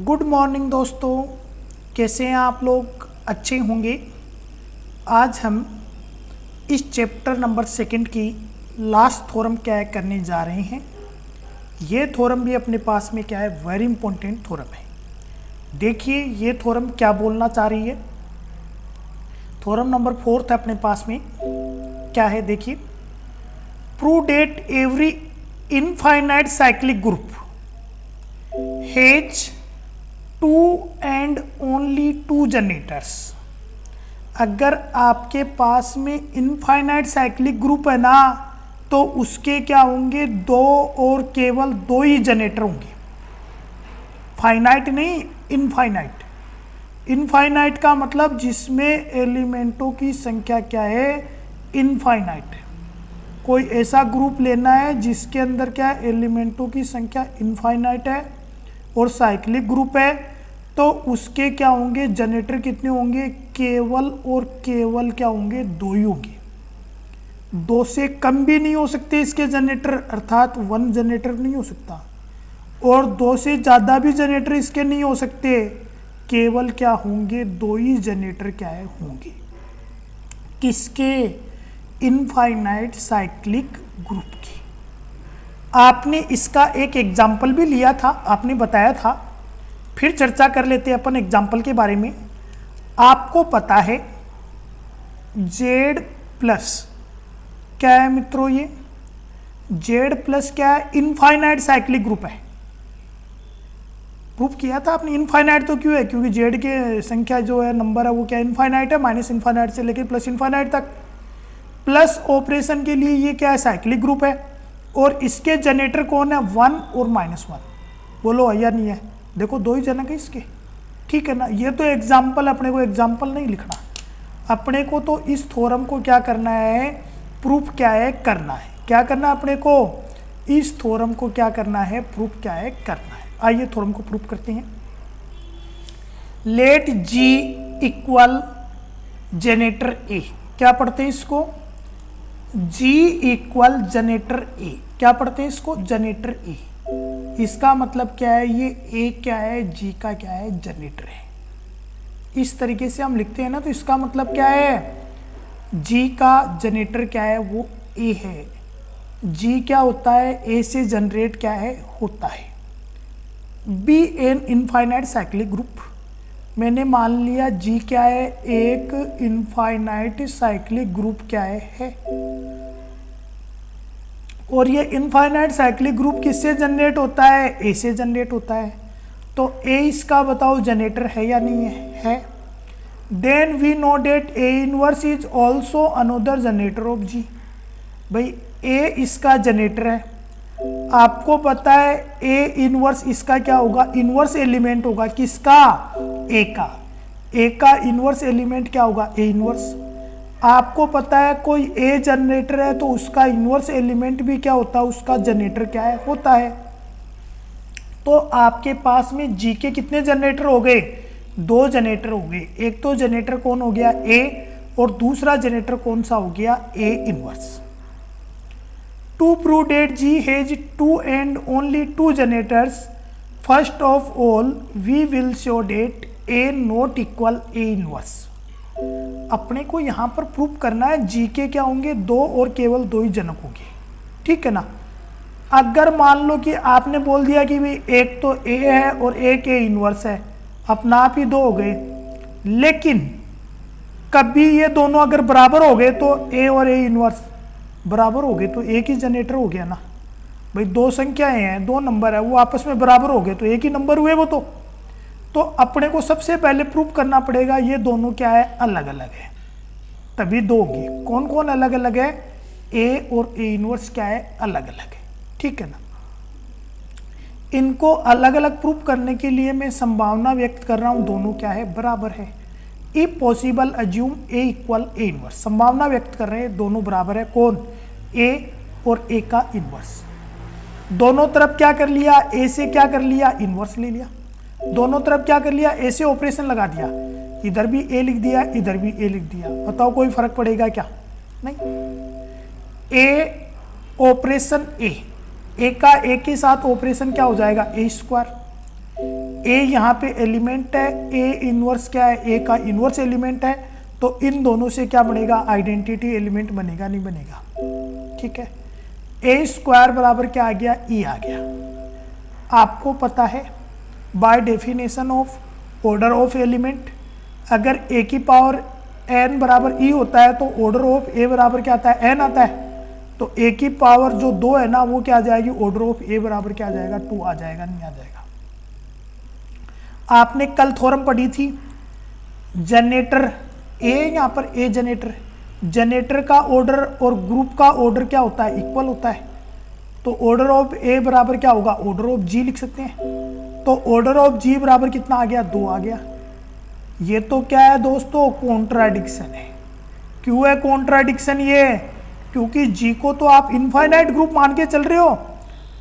Good morning दोस्तों, कैसे हैं आप लोग? अच्छे होंगे। आज हम इस चैप्टर नंबर 2 की लास्ट थ्योरम क्या है करने जा रहे हैं। ये थ्योरम भी अपने पास में क्या है, वेरी इंपॉर्टेंट थ्योरम है। देखिए ये थ्योरम क्या बोलना चाह रही है। थ्योरम नंबर 4 है अपने पास में, क्या है देखिए, prove that every infinite cyclic group has 2 and only 2 generators. अगर आपके पास में इनफाइनाइट साइक्लिक ग्रुप है ना, तो उसके क्या होंगे, 2 और केवल 2 ही जनरेटर होंगे। फाइनाइट नहीं, इनफाइनाइट। इनफाइनाइट का मतलब जिसमें एलिमेंटों की संख्या क्या है, इनफाइनाइट है। कोई ऐसा ग्रुप लेना है जिसके अंदर क्या है, एलिमेंटों की संख्या इनफाइनाइट है और साइक्लिक ग्रुप है, तो उसके क्या होंगे, जनरेटर कितने होंगे, केवल और केवल क्या होंगे, 2 ही होंगे। 2 से कम भी नहीं हो सकते इसके जनरेटर, अर्थात 1 जनरेटर नहीं हो सकता, और 2 से ज़्यादा भी जनरेटर इसके नहीं हो सकते। केवल क्या होंगे, 2 ही जनरेटर क्या है होंगे, किसके, इनफाइनाइट साइक्लिक ग्रुप की। आपने इसका एक एग्जाम्पल भी लिया था, आपने बताया था। फिर चर्चा कर लेते हैं अपन एग्जाम्पल के बारे में। आपको पता है Z प्लस क्या है मित्रों, ये Z प्लस क्या है, इनफाइनाइट साइक्लिक ग्रुप है। प्रूफ किया था आपने। इनफाइनाइट तो क्यों है, क्योंकि Z के संख्या जो है, नंबर है, वो क्या इनफाइनाइट है, माइनस इनफाइनाइट से लेकर प्लस इनफाइनाइट तक। प्लस ऑपरेशन के लिए ये क्या है, साइक्लिक ग्रुप है, और इसके जनरेटर कौन है, 1 और -1। बोलो है या नहीं है? देखो 2 ही जनक है इसके, ठीक है ना। ये तो एग्जाम्पल, अपने को एग्जाम्पल नहीं लिखना, अपने को तो इस थ्योरम को क्या करना है, प्रूफ क्या है करना है। क्या करना है अपने को, इस थ्योरम को क्या करना है, प्रूफ क्या है करना है। आइए थ्योरम को प्रूफ करते हैं। Let G equal generator A, क्या पढ़ते हैं इसको, G इक्वल जनरेटर A, क्या पढ़ते हैं इसको, जनरेटर A। इसका मतलब क्या है, ये A क्या है, G का क्या है, जनरेटर है। इस तरीके से हम लिखते हैं ना, तो इसका मतलब क्या है, G का जनरेटर क्या है, वो A है। G क्या होता है, A से जनरेट क्या है होता है। B an infinite cyclic group, मैंने मान लिया G क्या है, एक इनफाइनाइट साइक्लिक ग्रुप क्या है। और ये इनफाइनाइट साइक्लिक ग्रुप किससे जनरेट होता है, A से जनरेट होता है। तो A इसका बताओ जनरेटर है या नहीं है, then we know that A inverse is also another generator of G। भाई A इसका जनरेटर है, आपको पता है A इनवर्स इसका क्या होगा, इनवर्स एलिमेंट होगा किसका, A का। A का इनवर्स एलिमेंट क्या होगा, A इनवर्स। आपको पता है कोई A जनरेटर है तो उसका इनवर्स एलिमेंट भी क्या होता है, उसका जनरेटर क्या है होता है। तो आपके पास में G के कितने जनरेटर हो गए, 2 जनरेटर हो गए। एक तो जनरेटर कौन हो गया, A, और दूसरा जनरेटर कौन सा हो गया, A inverse. To prove that G has 2 and only 2 generators, first of all we will show that A not equal A inverse. अपने को यहाँ पर प्रूफ करना है G के क्या होंगे, 2 और केवल 2 ही जनक होंगे, ठीक है ना। अगर मान लो कि आपने बोल दिया कि भाई एक तो A है और एक A इनवर्स है, अपना आप ही 2 हो गए। लेकिन कभी ये दोनों अगर बराबर हो गए, तो A और A इनवर्स बराबर हो गए तो एक ही जनरेटर हो गया ना। भाई 2 संख्याएं हैं, 2 नंबर है, वो आपस में बराबर हो गए तो एक ही नंबर हुए वो तो अपने को सबसे पहले प्रूफ करना पड़ेगा ये दोनों क्या है, अलग अलग है, तभी 2 होगी। कौन कौन अलग अलग है, A और A इनवर्स क्या है, अलग अलग है, ठीक है ना। इनको अलग अलग प्रूफ करने के लिए मैं संभावना व्यक्त कर रहा हूं दोनों क्या है, बराबर है। If possible assume A equal A inverse, संभावना व्यक्त कर रहे हैं दोनों बराबर है, कौन, A और A का इनवर्स। दोनों तरफ क्या कर लिया, A से क्या कर लिया, इनवर्स ले लिया। दोनों तरफ क्या कर लिया, A से ऑपरेशन लगा दिया, इधर भी A लिख दिया, इधर भी A लिख दिया। बताओ कोई फर्क पड़ेगा क्या, नहीं। A ऑपरेशन A का A के साथ ऑपरेशन क्या हो जाएगा, A स्क्वायर। ए यहाँ पे एलिमेंट है, ए इनवर्स क्या है, ए का इनवर्स एलिमेंट है, तो इन दोनों से क्या बनेगा, आइडेंटिटी एलिमेंट बनेगा, नहीं बनेगा, ठीक है। ए स्क्वायर बराबर क्या आ गया, ई आ गया। आपको पता है by definition of order of element, अगर ए की पावर एन बराबर ई होता है तो ऑर्डर ऑफ ए बराबर क्या आता है, एन आता है। तो ए की पावर जो 2 है ना वो क्या आ जाएगी, ऑर्डर ऑफ ए बराबर क्या आ जाएगा, 2 आ जाएगा, नहीं आ जाएगा। आपने कल थ्योरम पढ़ी थी, जनरेटर ए, यहाँ पर ए जनरेटर, जनरेटर का ऑर्डर और ग्रुप का ऑर्डर क्या होता है, इक्वल होता है। तो ऑर्डर ऑफ ए बराबर क्या होगा, ऑर्डर ऑफ जी लिख सकते हैं। तो ऑर्डर ऑफ जी बराबर कितना आ गया, 2 आ गया। ये तो क्या है दोस्तों, कॉन्ट्राडिक्शन है। क्यों है कॉन्ट्राडिक्शन ये, क्योंकि जी को तो आप इनफाइनाइट ग्रुप मान के चल रहे हो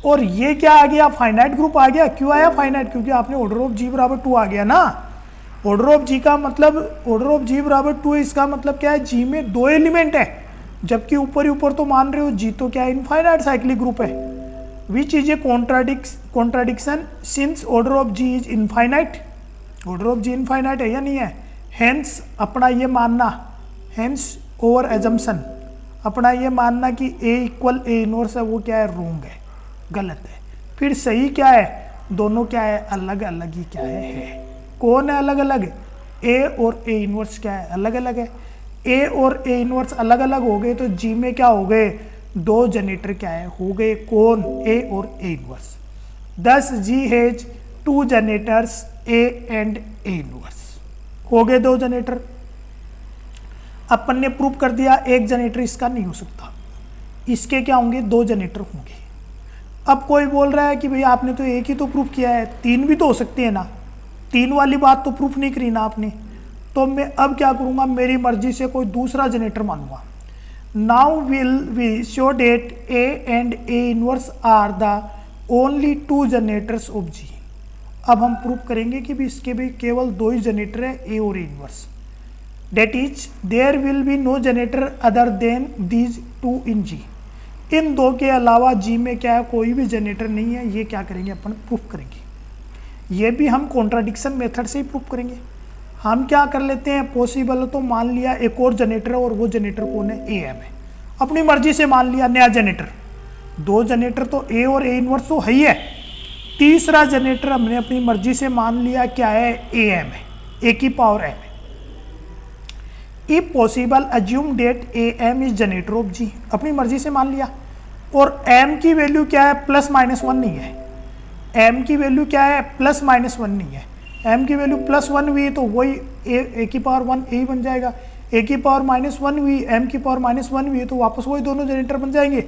और ये क्या आ गया, फाइनाइट ग्रुप आ गया। क्यों आया फाइनाइट, क्योंकि आपने ऑर्डर ऑफ जी बराबर 2 आ गया ना। ऑर्डर ऑफ जी का मतलब, ऑर्डर ऑफ जी बराबर 2 है, इसका मतलब क्या है, जी में 2 एलिमेंट है, जबकि ऊपर ही ऊपर तो मान रहे हो जी तो क्या है, इनफाइनाइट साइक्लिक ग्रुप है। Which is a contradiction since order of G is infinite, order of G infinite है या नहीं है। हेंस अपना ये मानना, हेंस ओवर एजम्पशन, अपना ये मानना कि ए इक्वल ए इनवर्स है, वो क्या है, रोंग है, गलत है। फिर सही क्या है, दोनों क्या है, अलग अलग ही क्या है। कौन है अलग अलग, ए और ए इनवर्स क्या है, अलग अलग है। ए और ए इनवर्स अलग अलग हो गए तो जी में क्या हो गए, 2 जनरेटर क्या है, हो गए, कौन, ए और A inverse. Thus G has 2 generators, A and A inverse, हो गए 2 जनरेटर। अपन ने प्रूव कर दिया एक जनरेटर इसका नहीं हो सकता, इसके क्या होंगे, 2 जनरेटर होंगे। अब कोई बोल रहा है कि भाई आपने तो एक ही तो प्रूफ किया है, 3 भी तो हो सकते हैं ना, 3 वाली बात तो प्रूफ नहीं करी ना आपने। तो मैं अब क्या करूँगा, मेरी मर्जी से कोई दूसरा जनरेटर मानूंगा। Now will we show that A and A inverse are the only 2 generators of G. अब हम प्रूफ करेंगे कि भी इसके भी केवल 2 ही जनरेटर है, ए और A inverse. That is there will be no generator other than these 2 in G. इन 2 के अलावा जी में क्या है, कोई भी जनरेटर नहीं है। ये क्या करेंगे, अपन प्रूफ करेंगे। ये भी हम कॉन्ट्राडिक्शन मेथड से ही प्रूफ करेंगे। हम क्या कर लेते हैं, पॉसिबल तो मान लिया एक और जनरेटर है और वो जनरेटर कौन है, ए एम है। अपनी मर्जी से मान लिया नया जनरेटर, 2 जनरेटर तो ए और ए इनवर्स तो है ही है। तीसरा जनरेटर हमने अपनी मर्जी से मान लिया क्या है, ए एम है, ए की पावर एम है। If possible assume that A M is generator of G, अपनी मर्जी से मान लिया। और एम की वैल्यू क्या है, +-1 नहीं है। एम की वैल्यू क्या है, +-1 नहीं है। एम की वैल्यू +1 हुई तो वही ए की पावर 1 ए ही बन जाएगा। ए की पावर -1 हुई, एम की पावर -1 हुई तो वापस वही दोनों जनरेटर बन जाएंगे।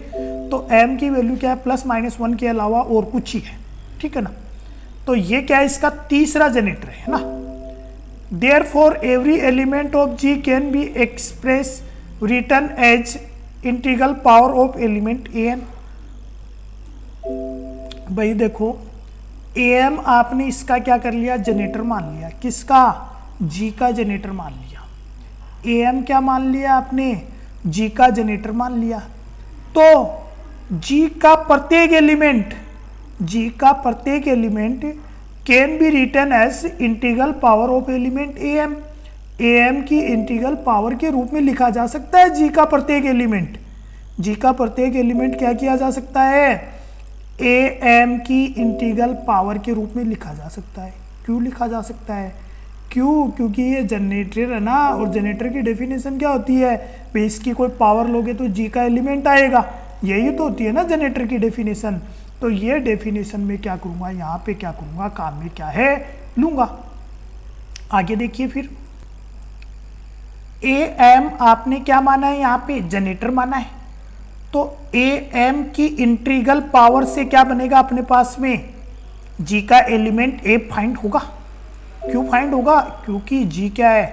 तो एम की वैल्यू क्या है, +-1 के अलावा और कुछ ही है, ठीक है ना। तो ये क्या है, इसका तीसरा जनरेटर है ना। Therefore, every element of G can be expressed written as integral power of element an। भाई देखो, am आपने इसका क्या कर लिया, जनरेटर मान लिया, किसका, G का जनरेटर मान लिया। am क्या मान लिया आपने, G का जनरेटर मान लिया। तो G का प्रत्येक element can be written as integral power of element A M. A M की इंटीग्रल पावर के रूप में लिखा जा सकता है जी का प्रत्येक एलिमेंट। जी का प्रत्येक एलिमेंट क्या किया जा सकता है, ए एम की इंटीग्रल पावर के रूप में लिखा जा सकता है। क्यों लिखा जा सकता है, क्यों, क्योंकि ये जनरेटर है ना, और जनरेटर की डेफिनेशन क्या होती है, भाई इसकी कोई पावर लोगे तो जी का एलिमेंट आएगा, यही तो होती है ना जनरेटर की डेफिनेशन। तो ये डेफिनेशन में क्या करूँगा, यहाँ पे क्या करूँगा, काम में क्या है लूँगा। आगे देखिए फिर, ए एम आपने क्या माना है, यहाँ पे जनरेटर माना है। तो ए एम की इंटीग्रल पावर से क्या बनेगा अपने पास में, जी का एलिमेंट ए फाइंड होगा। क्यों फाइंड होगा, क्योंकि जी क्या है,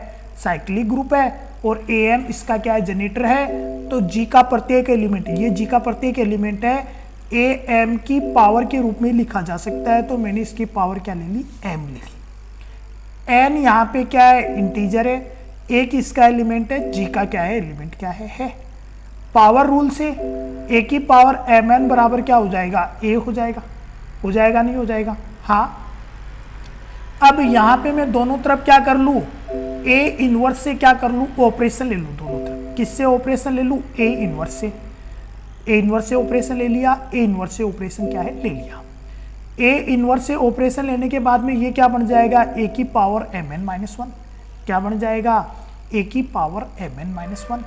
साइक्लिक ग्रुप है और ए एम इसका क्या है, जनरेटर है। तो जी का प्रत्येक एलिमेंट, ये जी का प्रत्येक एलिमेंट है, ए एम की पावर के रूप में लिखा जा सकता है। तो मैंने इसकी पावर क्या ले ली, एम ले ली। एन यहाँ पे क्या है, इंटीजर है, ए की इसका एलिमेंट है, जी का क्या है, एलिमेंट क्या है। पावर रूल से ए की पावर एम एन बराबर क्या हो जाएगा, ए हो जाएगा, नहीं हो जाएगा, हाँ। अब यहाँ पे मैं दोनों तरफ क्या कर लूँ, ए इनवर्स से क्या कर लूँ, ऑपरेशन ले लूँ दोनों तरफ। किससे ऑपरेशन ले लूँ, ए इनवर्स से। ए इनवर्स से ऑपरेशन ले लिया, ए इनवर्स से ऑपरेशन क्या है, ले लिया। ए इनवर्स से ऑपरेशन लेने के बाद में ये क्या बन जाएगा, ए की पावर mn-1। क्या बन जाएगा, ए की पावर mn-1।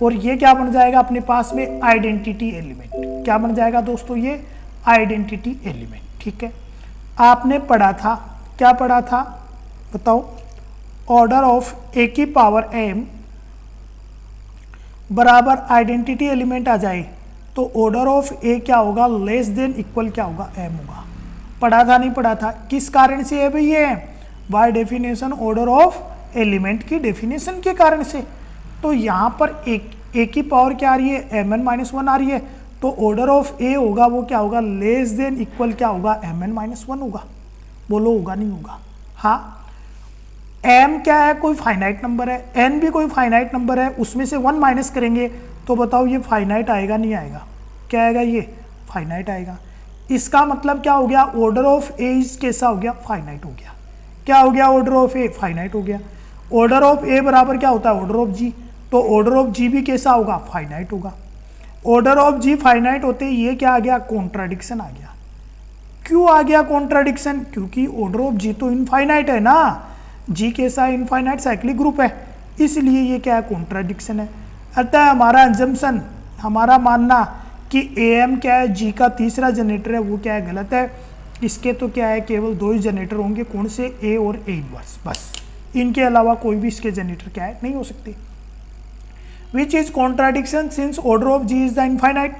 और ये क्या बन जाएगा अपने पास में, आइडेंटिटी एलिमेंट। क्या बन जाएगा दोस्तों, ये आइडेंटिटी एलिमेंट। ठीक है, आपने पढ़ा था, क्या पढ़ा था बताओ, ऑर्डर ऑफ ए की पावर m बराबर आइडेंटिटी एलिमेंट आ जाए तो ऑर्डर ऑफ ए क्या होगा, लेस देन इक्वल क्या होगा, m होगा। पढ़ा था नहीं पढ़ा था, किस कारण से है भाई ये, by definition order of element की डेफिनेशन के कारण से। तो यहाँ पर ए की पावर क्या आ रही है, mn-1 आ रही है, तो ऑर्डर ऑफ ए होगा वो क्या होगा, लेस देन इक्वल क्या होगा, mn-1 होगा। बोलो होगा नहीं होगा, हाँ। m क्या है, कोई फाइनाइट नंबर है, n भी कोई फाइनाइट नंबर है, उसमें से 1 माइनस करेंगे तो बताओ ये फाइनाइट आएगा नहीं आएगा, क्या आएगा, ये फाइनाइट आएगा। इसका मतलब क्या हो गया, ऑर्डर ऑफ ए कैसा हो गया, फाइनाइट हो गया। क्या हो गया, ऑर्डर ऑफ ए फाइनाइट हो गया। ऑर्डर ऑफ ए बराबर क्या होता है, ऑर्डर ऑफ जी, तो ऑर्डर ऑफ जी भी कैसा होगा, फाइनाइट होगा। ऑर्डर ऑफ जी फाइनाइट होते ही ये क्या आ गया, कॉन्ट्राडिक्शन आ गया। क्यों आ गया कॉन्ट्राडिक्शन, क्योंकि ऑर्डर ऑफ जी तो इनफाइनाइट है ना, जी कैसा इनफाइनाइट साइक्लिक ग्रुप है, इसलिए ये क्या है, कॉन्ट्राडिक्शन है। अतः हमारा एजम्पशन, हमारा मानना कि एम क्या है, जी का तीसरा जनरेटर है, वो क्या है, गलत है। इसके तो क्या है, केवल 2 ही जनरेटर होंगे, कौन से, ए और ए इनवर्स, बस। इनके अलावा कोई भी इसके जनरेटर क्या है, नहीं हो सकते। Which is contradiction since order of G is the infinite,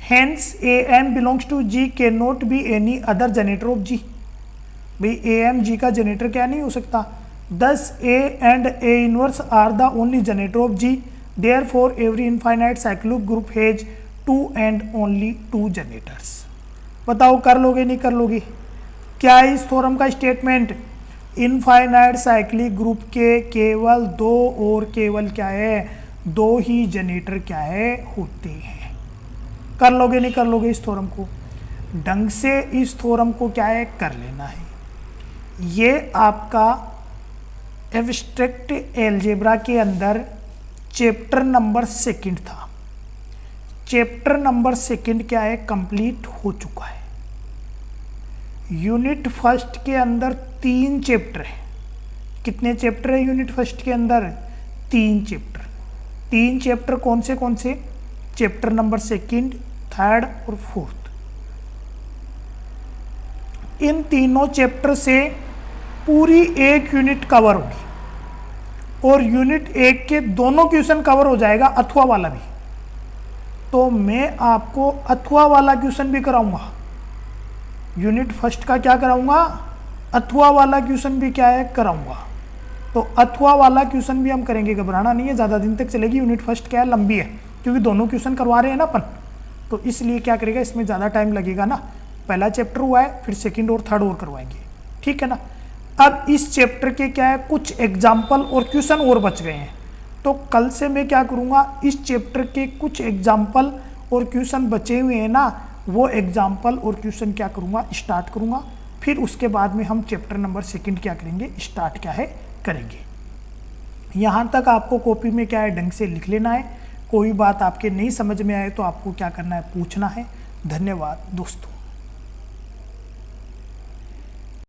hence A M belongs to G can not be any other generator of G. भाई ए एम जी का जनरेटर क्या नहीं हो सकता, thus A and A inverse are the only generator of G, therefore every infinite cyclic group has 2 and only 2 generators. बताओ कर लोगे नहीं कर लोगे, क्या है इस थ्योरम का स्टेटमेंट, इनफाइनाइट साइक्लिक ग्रुप के केवल 2 और केवल क्या है, 2 ही जनरेटर क्या है, होते हैं। कर लोगे नहीं कर लोगे, इस थ्योरम को ढंग से, इस थ्योरम को क्या है, कर लेना है। ये आपका एब्स्ट्रैक्ट एलजेब्रा के अंदर चैप्टर नंबर 2 था। चैप्टर नंबर 2 क्या है, कंप्लीट हो चुका है। यूनिट फर्स्ट के अंदर 3 चैप्टर है। कितने चैप्टर है यूनिट फर्स्ट के अंदर, 3 चैप्टर। 3 चैप्टर कौन से, चैप्टर नंबर 2, 3 और 4। इन तीनों चैप्टर से पूरी 1 यूनिट कवर होगी और यूनिट 1 के दोनों क्वेश्चन कवर हो जाएगा, अथवा वाला भी। तो मैं आपको अथवा वाला क्वेश्चन भी कराऊंगा, यूनिट फर्स्ट का क्या कराऊंगा, अथवा वाला क्वेश्चन भी क्या है, कराऊंगा। तो अथवा वाला क्वेश्चन भी हम करेंगे, घबराना नहीं है, ज़्यादा दिन तक चलेगी। यूनिट फर्स्ट क्या है, लंबी है, क्योंकि दोनों क्वेश्चन करवा रहे हैं ना अपन, तो इसलिए क्या करेगा, इसमें ज़्यादा टाइम लगेगा ना। पहला चैप्टर हुआ है, फिर 2nd और 3rd और करवाएंगे, ठीक है ना। अब इस चैप्टर के क्या है, कुछ एग्जाम्पल और क्वेश्चन और बच गए हैं, तो कल से मैं क्या करूँगा, इस चैप्टर के कुछ एग्जाम्पल और क्वेश्चन बचे हुए हैं ना, वो एग्जाम्पल और क्वेश्चन क्या करूँगा, स्टार्ट करूँगा। फिर उसके बाद में हम चैप्टर नंबर 2 क्या करेंगे, स्टार्ट क्या है, करेंगे। यहाँ तक आपको कॉपी में क्या है, ढंग से लिख लेना है। कोई बात आपके नहीं समझ में आए तो आपको क्या करना है, पूछना है। धन्यवाद दोस्तों।